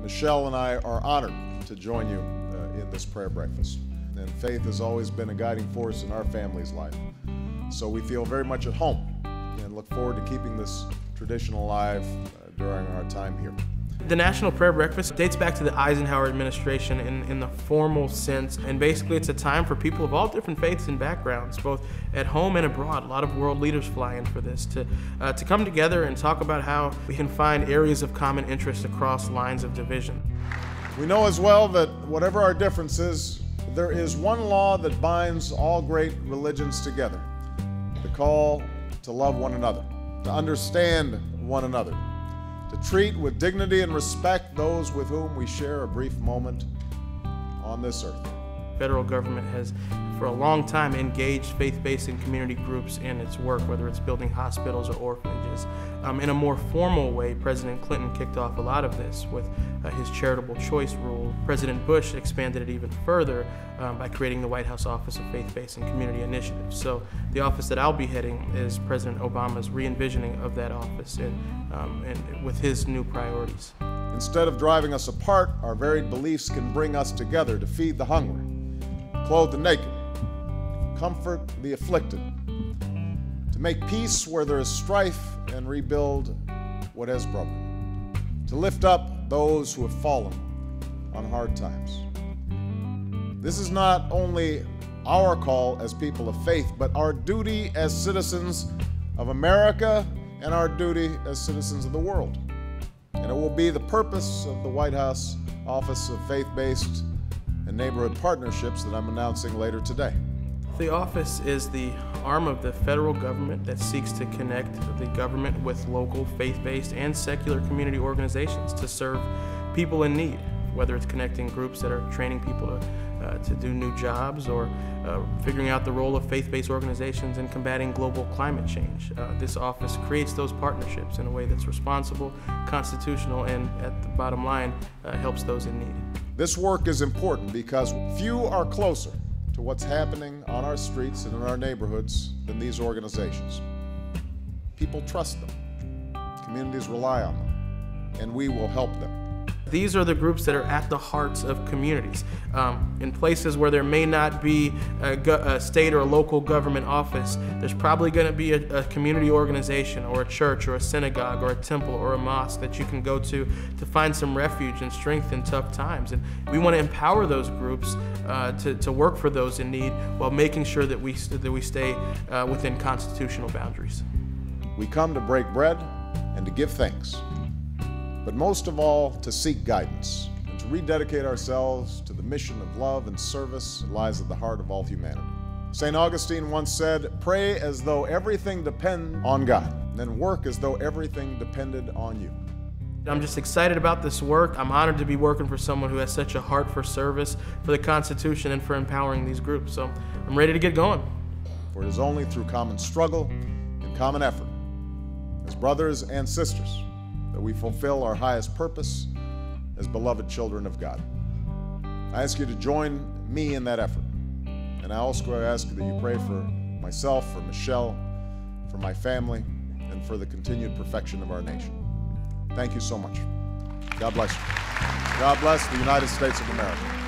Michelle and I are honored to join you in this prayer breakfast. And faith has always been a guiding force in our family's life. So we feel very much at home and look forward to keeping this tradition alive during our time here. The National Prayer Breakfast dates back to the Eisenhower administration in the formal sense, and basically it's a time for people of all different faiths and backgrounds, both at home and abroad. A lot of world leaders fly in for this, to come together and talk about how we can find areas of common interest across lines of division. We know as well that whatever our differences, there is one law that binds all great religions together: the call to love one another, to understand one another, to treat with dignity and respect those with whom we share a brief moment on this earth. The federal government has, for a long time, engaged faith-based and community groups in its work, whether it's building hospitals or orphanages. In a more formal way, President Clinton kicked off a lot of this with his charitable choice rule. President Bush expanded it even further by creating the White House Office of Faith-Based and Community Initiatives. So the office that I'll be heading is President Obama's re-envisioning of that office and with his new priorities. Instead of driving us apart, our varied beliefs can bring us together to feed the hungry, clothe the naked, comfort the afflicted, to make peace where there is strife and rebuild what has broken, to lift up those who have fallen on hard times. This is not only our call as people of faith, but our duty as citizens of America and our duty as citizens of the world. And it will be the purpose of the White House Office of Faith-Based and Neighborhood Partnerships that I'm announcing later today. The office is the arm of the federal government that seeks to connect the government with local faith-based and secular community organizations to serve people in need, whether it's connecting groups that are training people to do new jobs, or figuring out the role of faith-based organizations in combating global climate change. This office creates those partnerships in a way that's responsible, constitutional, and at the bottom line, helps those in need. This work is important because few are closer to what's happening on our streets and in our neighborhoods than these organizations. People trust them, communities rely on them, and we will help them. These are the groups that are at the hearts of communities. In places where there may not be a state or a local government office, there's probably going to be a community organization or a church or a synagogue or a temple or a mosque that you can go to find some refuge and strength in tough times. And we want to empower those groups to work for those in need while making sure that we stay within constitutional boundaries. We come to break bread and to give thanks, but most of all, to seek guidance and to rededicate ourselves to the mission of love and service that lies at the heart of all humanity. St. Augustine once said, "Pray as though everything depends on God, then work as though everything depended on you." I'm just excited about this work. I'm honored to be working for someone who has such a heart for service, for the Constitution, and for empowering these groups. So I'm ready to get going. For it is only through common struggle and common effort, as brothers and sisters, that we fulfill our highest purpose as beloved children of God. I ask you to join me in that effort. And I also ask that you pray for myself, for Michelle, for my family, and for the continued perfection of our nation. Thank you so much. God bless you. God bless the United States of America.